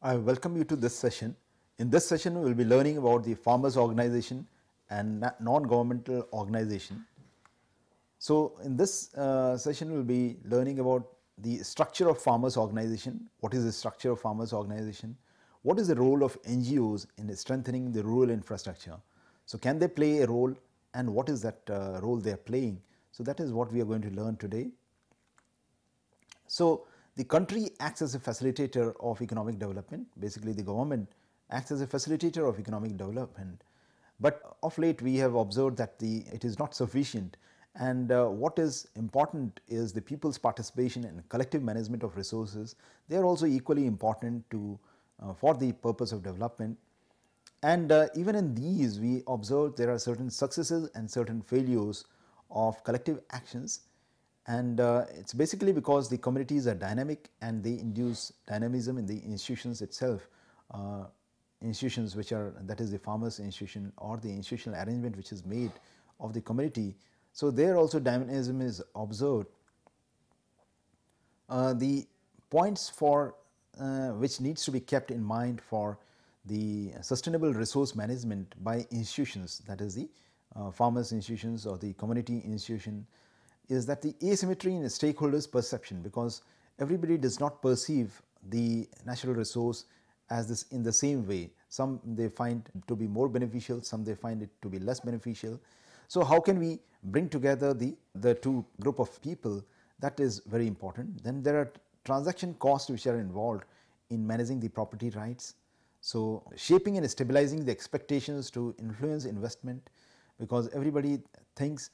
I welcome you to this session. In this session, we will be learning about the farmers organization and non-governmental organization. So, in this session, we will be learning about the structure of farmers organization. What is the structure of farmers organization? What is the role of NGOs in strengthening the rural infrastructure? So, can they play a role, and what is that role they are playing? So, that is what we are going to learn today. So, the country acts as a facilitator of economic development. Basically, the government acts as a facilitator of economic development. But of late, we have observed that it is not sufficient, and what is important is the people's participation in collective management of resources. They are also equally important for the purpose of development. And even in these, we observe there are certain successes and certain failures of collective actions. And it is basically because the communities are dynamic and they induce dynamism in the institutions itself, institutions which are, that is the farmers institution or the institutional arrangement which is made of the community. So, there also dynamism is observed. The points for which needs to be kept in mind for the sustainable resource management by institutions, that is the farmers institutions or the community institution, is that the asymmetry in stakeholders' perception, because everybody does not perceive the natural resource as this in the same way. Some they find to be more beneficial, some they find it to be less beneficial. So, how can we bring together the two group of people? That is very important. Then there are transaction costs which are involved in managing the property rights. So, shaping and stabilizing the expectations to influence investment, because everybody thinks,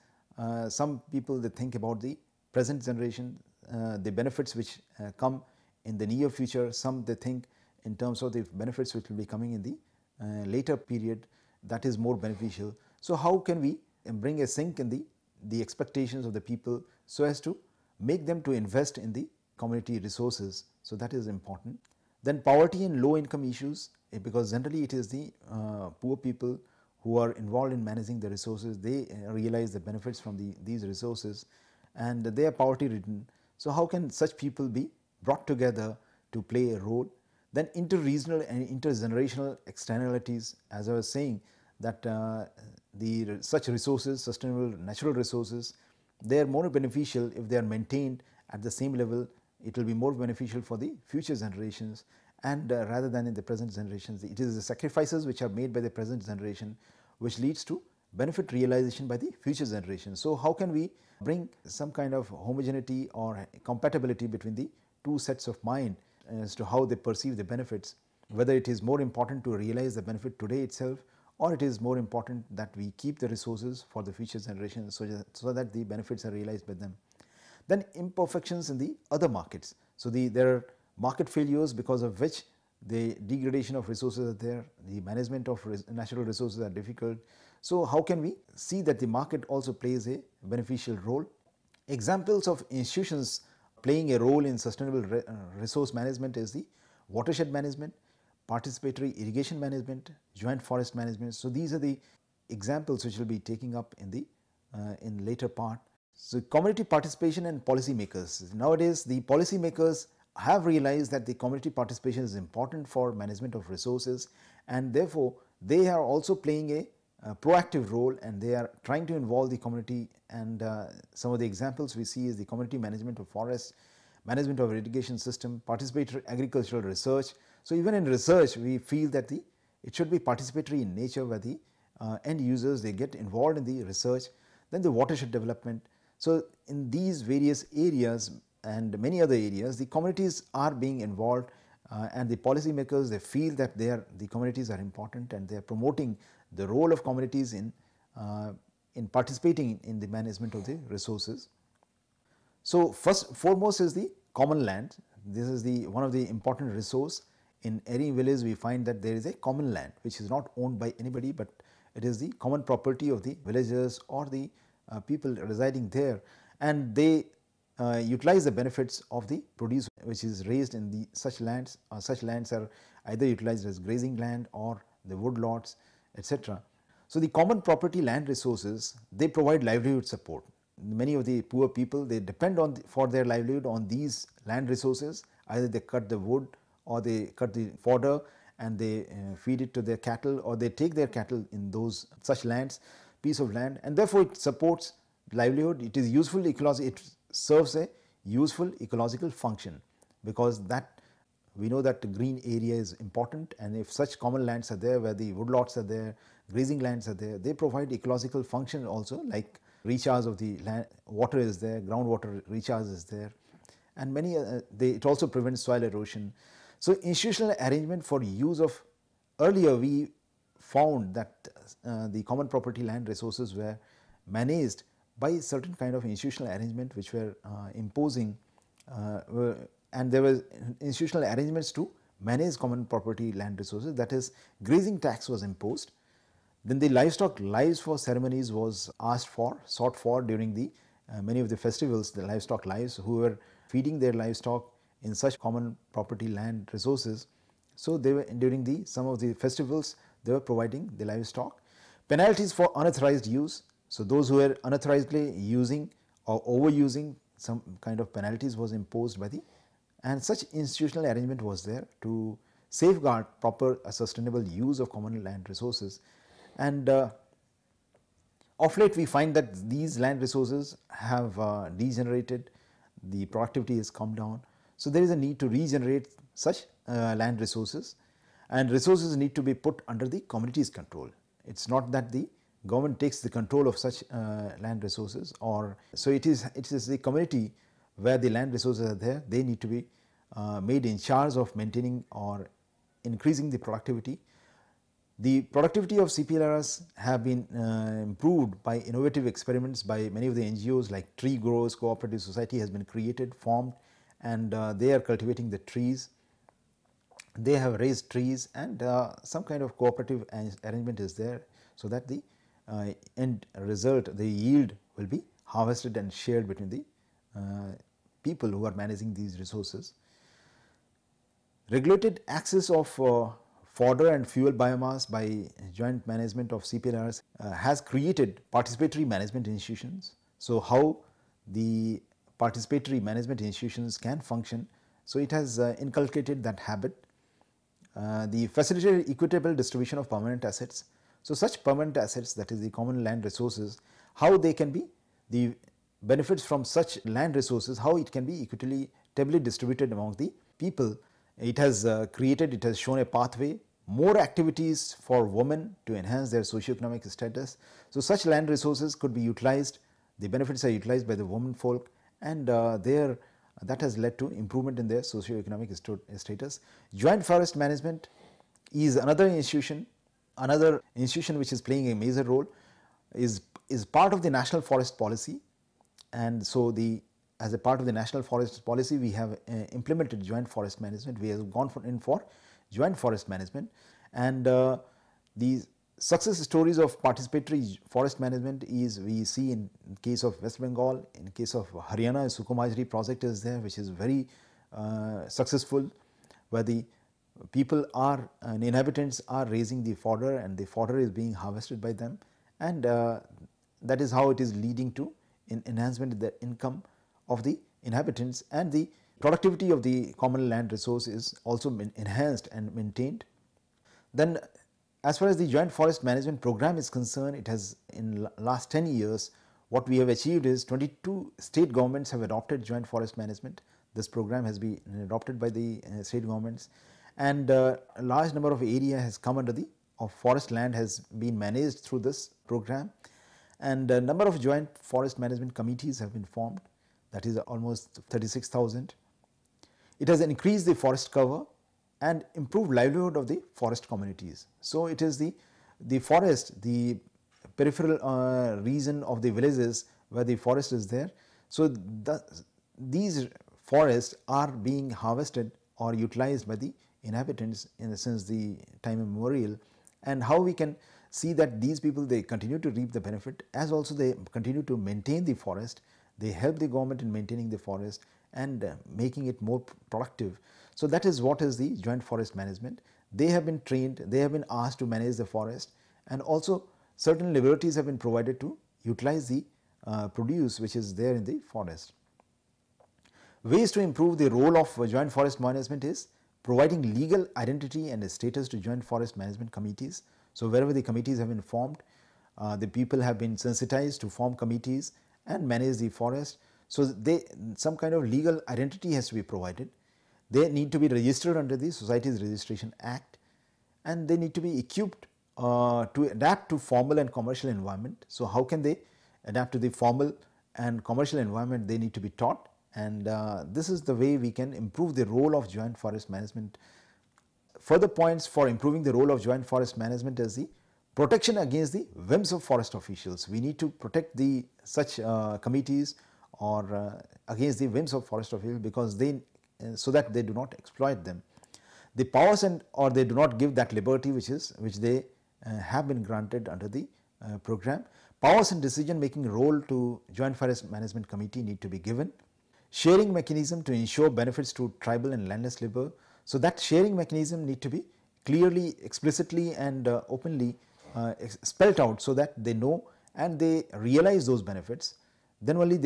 some people they think about the present generation, the benefits which come in the near future. Some they think in terms of the benefits which will be coming in the later period, that is more beneficial. So, how can we bring a sync in the expectations of the people so as to make them to invest in the community resources? So, that is important. Then poverty and low income issues, because generally it is the poor people who are involved in managing the resources. They realize the benefits from these resources and they are poverty ridden. So, how can such people be brought together to play a role? Then inter-regional and intergenerational externalities, as I was saying, that such resources, sustainable natural resources, they are more beneficial if they are maintained at the same level. It will be more beneficial for the future generations, and rather than in the present generations. It is the sacrifices which are made by the present generation which leads to benefit realization by the future generation. So, how can we bring some kind of homogeneity or compatibility between the two sets of mind as to how they perceive the benefits, whether it is more important to realize the benefit today itself, or it is more important that we keep the resources for the future generations so that the benefits are realized by them. Then imperfections in the other markets. So, there are market failures because of which the degradation of resources are there, the management of natural resources are difficult. So, how can we see that the market also plays a beneficial role? Examples of institutions playing a role in sustainable resource management is the watershed management, participatory irrigation management, joint forest management. So, these are the examples which will be taking up in later part. So, community participation and policy makers. Nowadays, the policy makers have realized that the community participation is important for management of resources, and therefore, they are also playing a proactive role and they are trying to involve the community. And some of the examples we see is the community management of forests, management of irrigation system, participatory agricultural research. So, even in research we feel that it should be participatory in nature, where the end users they get involved in the research. Then the watershed development. So, in these various areas and many other areas, the communities are being involved, and the policy makers they feel that the communities are important and they are promoting the role of communities in participating in the management of the resources. So, foremost is the common land. This is one of the important resource. In any village we find that there is a common land which is not owned by anybody, but it is the common property of the villagers or the people residing there, and they utilize the benefits of the produce which is raised in such lands. Such lands are either utilized as grazing land or the wood lots, etc. So, the common property land resources they provide livelihood support. Many of the poor people they depend on for their livelihood on these land resources. Either they cut the wood or they cut the fodder and they feed it to their cattle, or they take their cattle in those such lands, piece of land, and therefore it supports livelihood. It is useful ecology, it serves a useful ecological function, because that we know that the green area is important, and if such common lands are there where the woodlots are there, grazing lands are there, they provide ecological function also, like recharge of the land, water is there, groundwater recharge is there, and many it also prevents soil erosion. So institutional arrangement for use of, earlier we found that the common property land resources were managed by certain kind of institutional arrangement which were imposing, and there were institutional arrangements to manage common property land resources, that is grazing tax was imposed. Then the livestock lives for ceremonies was sought for during the many of the festivals, the livestock lives, who were feeding their livestock in such common property land resources. So they were during the some of the festivals they were providing the livestock. Penalties for unauthorized use. So those who were unauthorizedly using or overusing, some kind of penalties was imposed by the, and such institutional arrangement was there to safeguard proper sustainable use of common land resources. And of late we find that these land resources have degenerated, the productivity has come down. So there is a need to regenerate such land resources, and resources need to be put under the community's control. It is not that the government takes the control of such land resources, or so it is the community where the land resources are there, they need to be made in charge of maintaining or increasing the productivity. The productivity of CPLRs have been improved by innovative experiments by many of the NGOs, like Tree Growers Cooperative Society has been created, formed, and they are cultivating the trees. They have raised trees, and some kind of cooperative arrangement is there, so that the end result, the yield, will be harvested and shared between the people who are managing these resources. Regulated access of fodder and fuel biomass by joint management of CPLRs has created participatory management institutions. So how the participatory management institutions can function, so it has inculcated that habit. The facilitated equitable distribution of permanent assets. So such permanent assets, that is the common land resources, how they can be, the benefits from such land resources, how it can be equitably distributed among the people. It has created, it has shown a pathway, more activities for women to enhance their socio-economic status. So such land resources could be utilized, the benefits are utilized by the women folk, and that has led to improvement in their socio-economic status. Joint forest management is another institution which is playing a major role, is part of the national forest policy. And so as a part of the national forest policy, we have implemented joint forest management. We have gone in for joint forest management, and the success stories of participatory forest management is we see in case of West Bengal, in case of Haryana, Sukumajri project is there, which is very successful, where the people are and inhabitants are raising the fodder, and the fodder is being harvested by them, and that is how it is leading to enhancement of the income of the inhabitants, and the productivity of the common land resource is also enhanced and maintained. Then as far as the joint forest management program is concerned, it has in last 10 years what we have achieved is 22 state governments have adopted joint forest management. This program has been adopted by the state governments, and a large number of area has come under the forest land has been managed through this program, and a number of joint forest management committees have been formed, that is almost 36,000. It has increased the forest cover and improved livelihood of the forest communities. So it is the forest, the peripheral region of the villages where the forest is there. So these forests are being harvested or utilized by the inhabitants since the time immemorial, and how we can see that these people, they continue to reap the benefit, as also they continue to maintain the forest, they help the government in maintaining the forest and making it more productive. So that is what is the joint forest management. They have been trained, they have been asked to manage the forest, and also certain liberties have been provided to utilize the produce which is there in the forest. Ways to improve the role of joint forest management is providing legal identity and status to joint forest management committees. So wherever the committees have been formed, the people have been sensitized to form committees and manage the forest. So some kind of legal identity has to be provided. They need to be registered under the Societies Registration Act, and they need to be equipped to adapt to formal and commercial environment. So how can they adapt to the formal and commercial environment? They need to be taught, and this is the way we can improve the role of joint forest management. Further points for improving the role of joint forest management is the protection against the whims of forest officials. We need to protect the such committees or against the whims of forest officials, because so that they do not exploit them. The powers or they do not give that liberty which they have been granted under the program. Powers and decision making role to joint forest management committee need to be given. Sharing mechanism to ensure benefits to tribal and landless labor. So that sharing mechanism need to be clearly, explicitly and openly spelled out, so that they know and they realize those benefits. Then only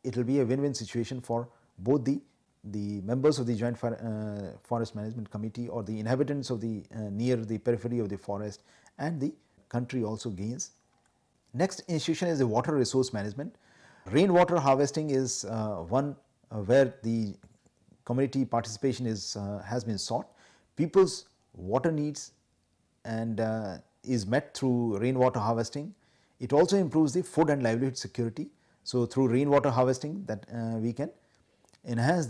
it will be a win-win situation for both the members of the joint forest management committee or the inhabitants of the near the periphery of the forest, and the country also gains. Next institution is the water resource management. Rainwater harvesting is one where the community participation has been sought. People's water needs and is met through rainwater harvesting. It also improves the food and livelihood security. So through rainwater harvesting, that we can enhance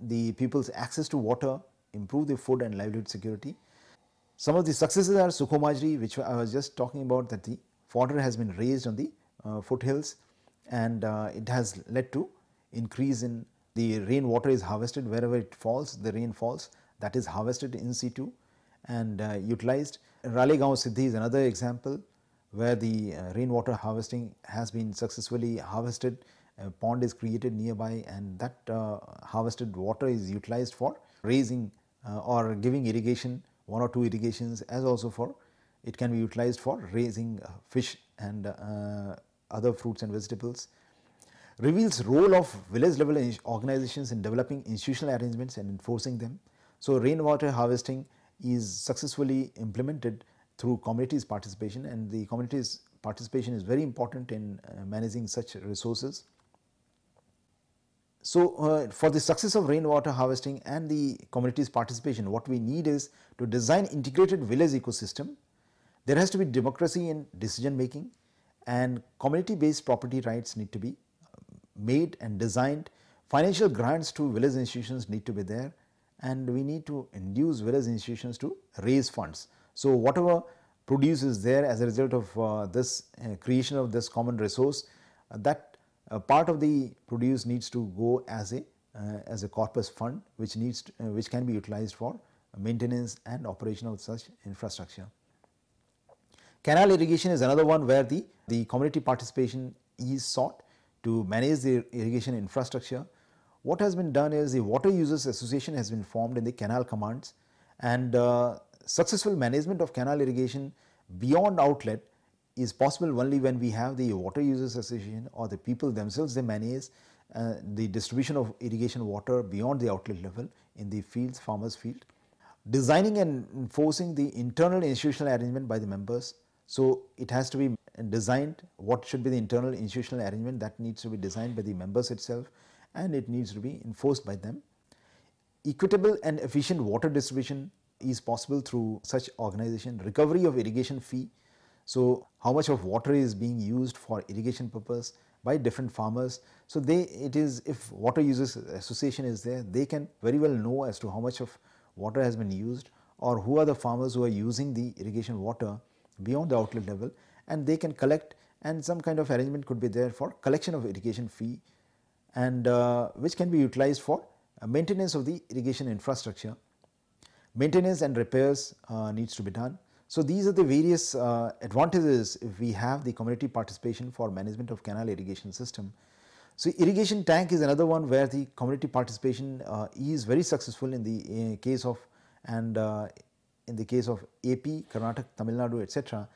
the people's access to water, improve the food and livelihood security. Some of the successes are Sukhomajri, which I was just talking about, that the fodder has been raised on the foothills, and it has led to increase in the rainwater is harvested wherever it falls, the rain falls, that is harvested in situ and utilized. Ralegaon Siddhi is another example where the rainwater harvesting has been successfully harvested. A pond is created nearby, and that harvested water is utilized for raising or giving irrigation, one or two irrigations, as also for it can be utilized for raising fish and other fruits and vegetables. Reveals role of village level organizations in developing institutional arrangements and enforcing them. So rainwater harvesting is successfully implemented through communities' participation, and the communities' participation is very important in managing such resources. So for the success of rainwater harvesting and the communities' participation, what we need is to design integrated village ecosystem. There has to be democracy in decision making, and community based property rights need to be made and designed. Financial grants to village institutions need to be there, and we need to induce village institutions to raise funds. So whatever produce is there as a result of this creation of this common resource, that part of the produce needs to go as a corpus fund, which can be utilized for maintenance and operation of such infrastructure. Canal irrigation is another one where the community participation is sought to manage the irrigation infrastructure. What has been done is the Water Users Association has been formed in the canal commands, and successful management of canal irrigation beyond outlet is possible only when we have the Water Users Association, or the people themselves, they manage the distribution of irrigation water beyond the outlet level in the fields, farmers' field. Designing and enforcing the internal institutional arrangement by the members. So it has to be designed what should be the internal institutional arrangement, that needs to be designed by the members itself, and it needs to be enforced by them. Equitable and efficient water distribution is possible through such organization. Recovery of irrigation fee. So how much of water is being used for irrigation purpose by different farmers. So if Water Users Association is there, they can very well know as to how much of water has been used, or who are the farmers who are using the irrigation water beyond the outlet level, and they can collect, and some kind of arrangement could be there for collection of irrigation fee, and which can be utilized for maintenance of the irrigation infrastructure. Maintenance and repairs needs to be done. So these are the various advantages if we have the community participation for management of canal irrigation system. So irrigation tank is another one where the community participation is very successful in the case of, and in the case of AP, Karnataka, Tamil Nadu, etc.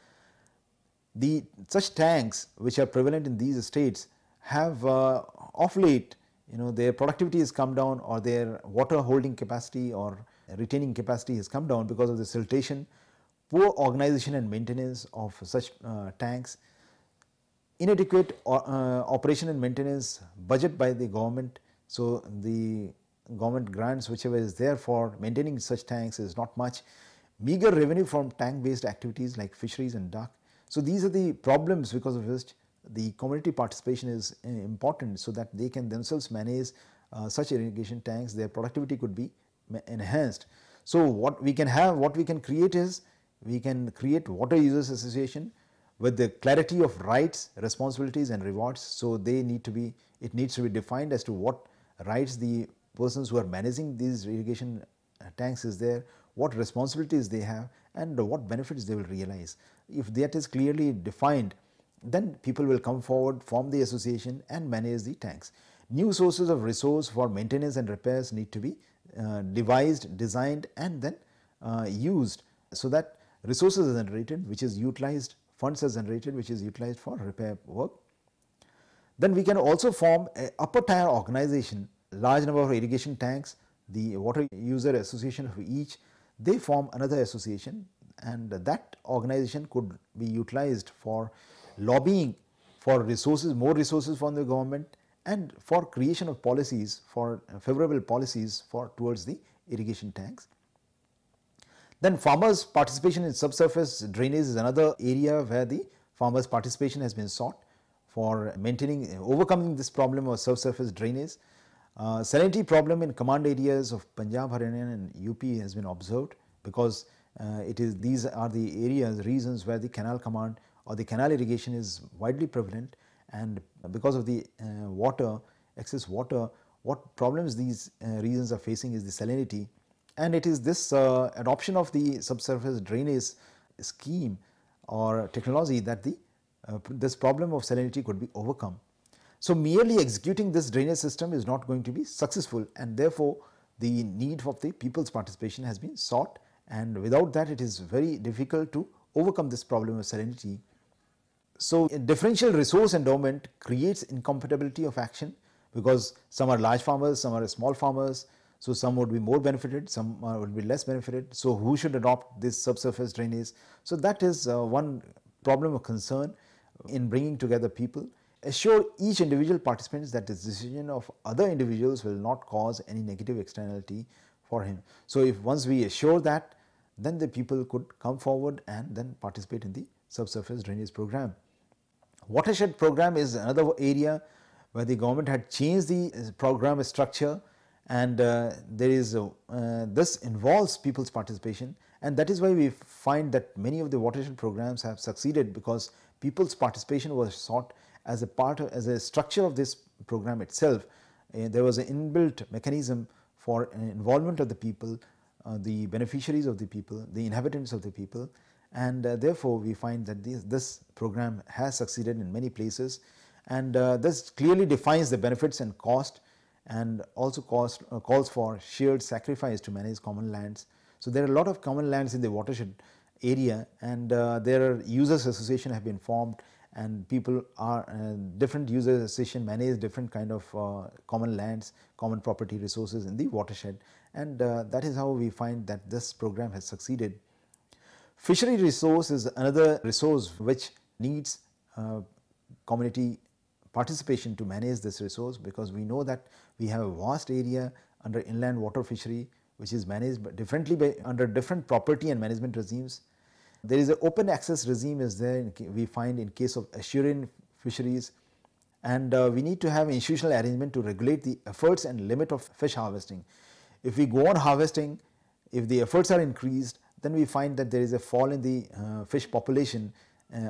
Such tanks which are prevalent in these states have of late, their productivity has come down, or their water holding capacity or retaining capacity has come down because of the siltation, poor organization and maintenance of such tanks, inadequate operation and maintenance budget by the government. So the government grants whichever is there for maintaining such tanks is not much. Meager revenue from tank based activities like fisheries and duck. So these are the problems because of which the community participation is important, so that they can themselves manage such irrigation tanks. Their productivity could be enhanced. So what we can create is, we can create water users association with the clarity of rights, responsibilities and rewards. So it needs to be defined as to what rights the persons who are managing these irrigation tanks is there, what responsibilities they have and what benefits they will realize. If that is clearly defined, then people will come forward, form the association and manage the tanks. New sources of resource for maintenance and repairs need to be devised, designed and then used, so that resources are generated which is utilized, funds are generated which is utilized for repair work. Then we can also form an upper tier organization, large number of irrigation tanks, the water user association of each, they form another association, and that organization could be utilized for lobbying for resources, more resources from the government, and for creation of policies, for favorable policies towards the irrigation tanks. Then farmers' participation in subsurface drainage is another area where the farmers' participation has been sought for overcoming this problem of subsurface drainage. Salinity problem in command areas of Punjab, Haryana and UP has been observed, because these are the reasons where the canal command or the canal irrigation is widely prevalent, and because of the excess water, what problems these regions are facing is the salinity, and it is this adoption of the subsurface drainage scheme or technology that this problem of salinity could be overcome. So merely executing this drainage system is not going to be successful, and therefore the need of the people's participation has been sought, and without that it is very difficult to overcome this problem of salinity. So differential resource endowment creates incompatibility of action, because some are large farmers, some are small farmers, so some would be more benefited, some would be less benefited. So who should adopt this subsurface drainage? So that is one problem of concern in bringing together people. Assure each individual participants that the decision of other individuals will not cause any negative externality for him. So if once we assure that, then the people could come forward and then participate in the subsurface drainage program. Watershed program is another area where the government had changed the program structure, and this involves people's participation, and that is why we find that many of the watershed programs have succeeded, because people's participation was sought as a structure of this program itself. There was an inbuilt mechanism for involvement of the people, the beneficiaries of the people, the inhabitants of the people, and therefore we find that this program has succeeded in many places, and this clearly defines the benefits and cost, and also calls for shared sacrifice to manage common lands. So there are a lot of common lands in the watershed area, and there are users association have been formed, and people are different users association manage different kind of common lands, common property resources in the watershed, and that is how we find that this program has succeeded. Fishery resource is another resource which needs community participation to manage this resource, because we know that we have a vast area under inland water fishery which is managed differently under different property and management regimes. There is an open access regime is there, we find in case of assuring fisheries, and we need to have institutional arrangement to regulate the efforts and limit of fish harvesting. If we go on harvesting, if the efforts are increased, then we find that there is a fall in the fish population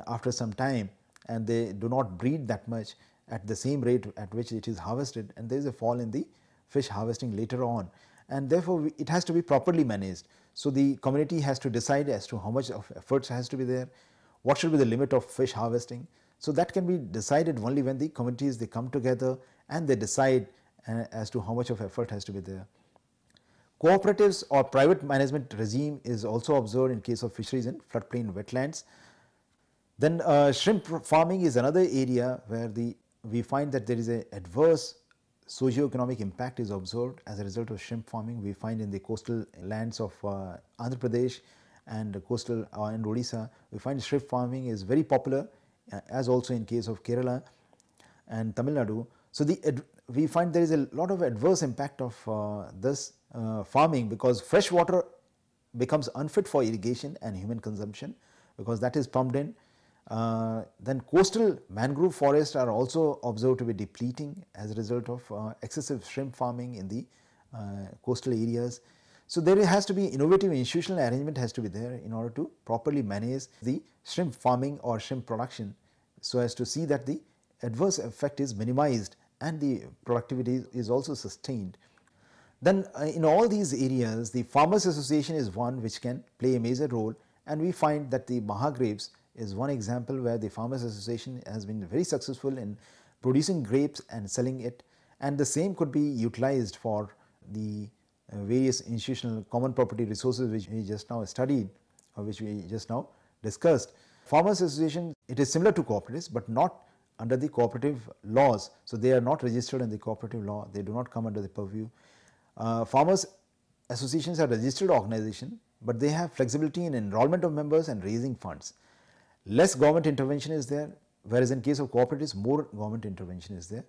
after some time, and they do not breed that much at the same rate at which it is harvested, and there is a fall in the fish harvesting later on, and therefore it has to be properly managed. So the community has to decide as to how much of efforts has to be there, what should be the limit of fish harvesting. So that can be decided only when the communities they come together and they decide as to how much of effort has to be there. Cooperatives or private management regime is also observed in case of fisheries in floodplain wetlands. Then shrimp farming is another area where we find that there is an adverse socio-economic impact is observed as a result of shrimp farming. We find in the coastal lands of Andhra Pradesh and coastal and Odisha, we find shrimp farming is very popular, as also in case of Kerala and Tamil Nadu. So we find there is a lot of adverse impact of this farming, because fresh water becomes unfit for irrigation and human consumption, because that is pumped in. Then coastal mangrove forests are also observed to be depleting as a result of excessive shrimp farming in the coastal areas. So there has to be innovative institutional arrangement has to be there in order to properly manage the shrimp farming or shrimp production, so as to see that the adverse effect is minimized and the productivity is also sustained. Then in all these areas, the Farmers Association is one which can play a major role, and we find that the Maha grapes is one example where the Farmers Association has been very successful in producing grapes and selling it, and the same could be utilized for the various institutional common property resources which we just now studied or which we just now discussed. Farmers Association, it is similar to cooperatives but not under the cooperative laws. So they are not registered in the cooperative law, they do not come under the purview. Farmers associations are registered organization, but they have flexibility in enrollment of members and raising funds. Less government intervention is there, whereas in case of cooperatives more government intervention is there.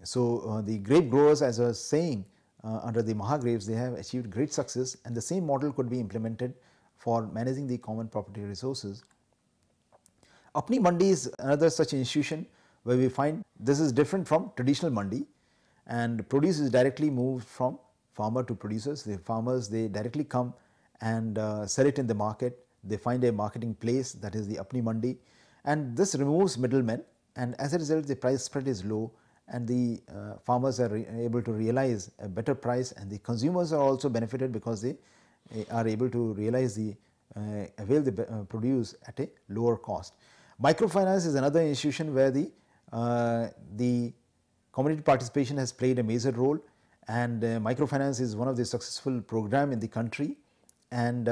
So the grape growers, as I was saying, under the Maha grapes, they have achieved great success, and the same model could be implemented for managing the common property resources. Apni Mandi is another such institution where we find this is different from traditional mandi, and produce is directly moved from farmer to producers. The farmers, they directly come and sell it in the market. They find a marketing place, that is the Apni Mandi, and this removes middlemen, and as a result the price spread is low, and the farmers are able to realize a better price, and the consumers are also benefited because they are able to realize the avail the produce at a lower cost. Microfinance is another institution where the community participation has played a major role, and microfinance is one of the successful program in the country, and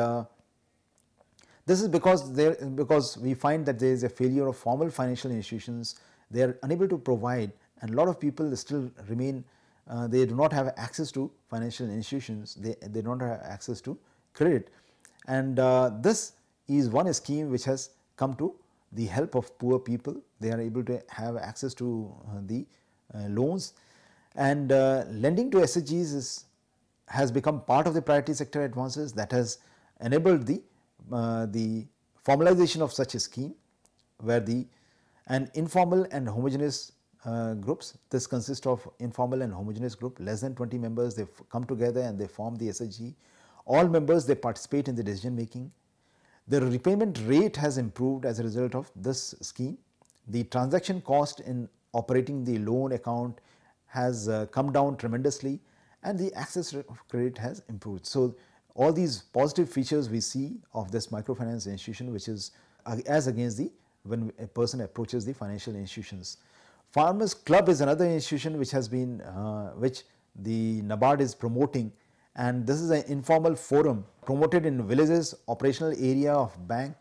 this is because we find that there is a failure of formal financial institutions. They are unable to provide, and a lot of people still remain, they do not have access to financial institutions, they don't have access to credit, and this is one scheme which has come to the help of poor people. They are able to have access to the loans, and lending to SHGs has become part of the priority sector advances that has enabled the formalization of such a scheme, where and informal and homogeneous groups. This consists of informal and homogeneous group, less than 20 members, they come together and they form the SHG. All members, they participate in the decision making. The repayment rate has improved as a result of this scheme. The transaction cost in operating the loan account has come down tremendously, and the access of credit has improved. So all these positive features we see of this microfinance institution, which is as against when a person approaches the financial institutions. Farmers Club is another institution which has been which the NABARD is promoting, and this is an informal forum promoted in villages. Operational area of bank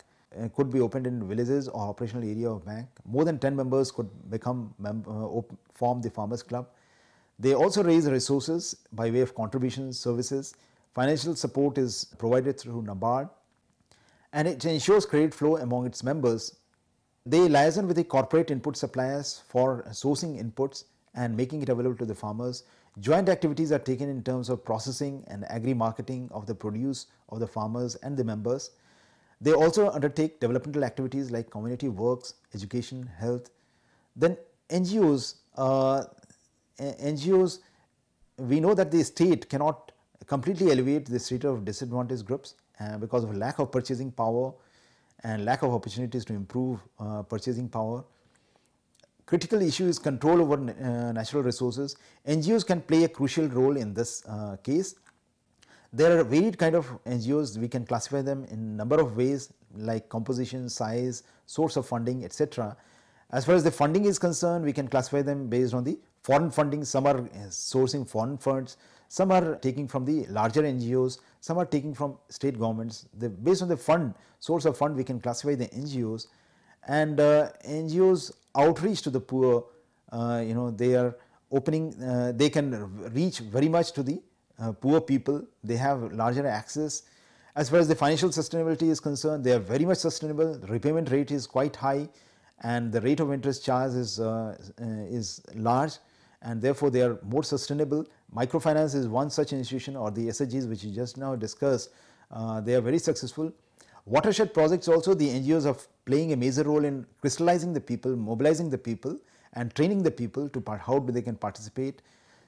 could be opened in villages or operational area of bank. More than 10 members could form the Farmers Club. They also raise resources by way of contributions, services. Financial support is provided through NABARD, and it ensures credit flow among its members. They liaison with the corporate input suppliers for sourcing inputs and making it available to the farmers. Joint activities are taken in terms of processing and agri-marketing of the produce of the farmers and the members. They also undertake developmental activities like community works, education, health. Then NGOs, we know that the state cannot completely alleviate the state of disadvantaged groups because of lack of purchasing power and lack of opportunities to improve purchasing power. Critical issue is control over natural resources. NGOs can play a crucial role in this case. There are varied kind of NGOs. We can classify them in number of ways, like composition, size, source of funding, etc. As far as the funding is concerned, we can classify them based on the foreign funding. Some are sourcing foreign funds, some are taking from the larger NGOs, some are taking from state governments. Based on the source of fund, we can classify the NGOs. And NGOs outreach to the poor, they are opening, they can reach very much to the poor people. They have larger access. As far as the financial sustainability is concerned, they are very much sustainable. The repayment rate is quite high, and the rate of interest charge is large, and therefore they are more sustainable. Microfinance is one such institution, or the SHGs which we just now discussed. They are very successful. Watershed projects also, the NGOs are playing a major role in crystallizing the people, mobilizing the people, and training the people to how they can participate.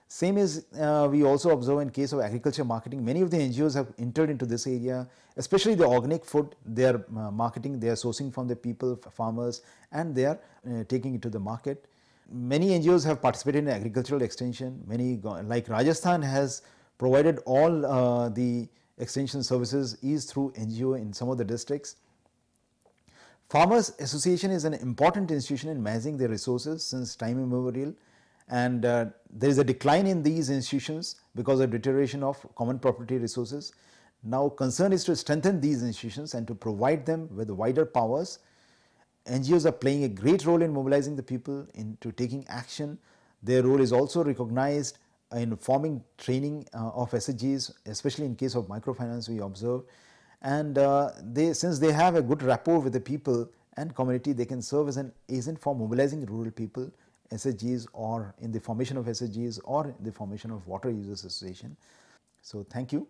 Same as we also observe in case of agriculture marketing. Many of the NGOs have entered into this area, especially the organic food. They are marketing, they are sourcing from the people, farmers, and they are taking it to the market. Many NGOs have participated in agricultural extension. Many, like Rajasthan, has provided all the extension services is through NGO in some of the districts. Farmers Association is an important institution in managing their resources since time immemorial, and there is a decline in these institutions because of deterioration of common property resources. Now concern is to strengthen these institutions and to provide them with wider powers. NGOs are playing a great role in mobilizing the people into taking action. Their role is also recognized in forming training of SHGs, especially in case of microfinance we observe. And since they have a good rapport with the people and community, they can serve as an agent for mobilizing rural people, SHGs, or in the formation of SHGs, or in the formation of water users association. So thank you.